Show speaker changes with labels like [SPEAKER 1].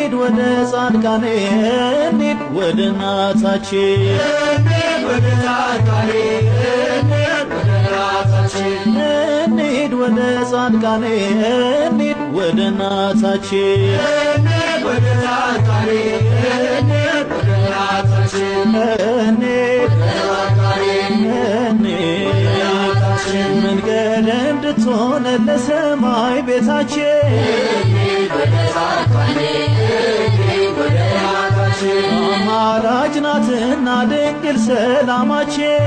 [SPEAKER 1] እንሂድ ወደ ጻድቃኔ እንሂድ ወደ እናታችን እንሂድ ወደ ጻድቃኔ እንሂድ ወደ እናታችን መንገድ እንድትሆን ለሰማይ ቤታችን አማላጅ ናትና ድንግል ሰላማችን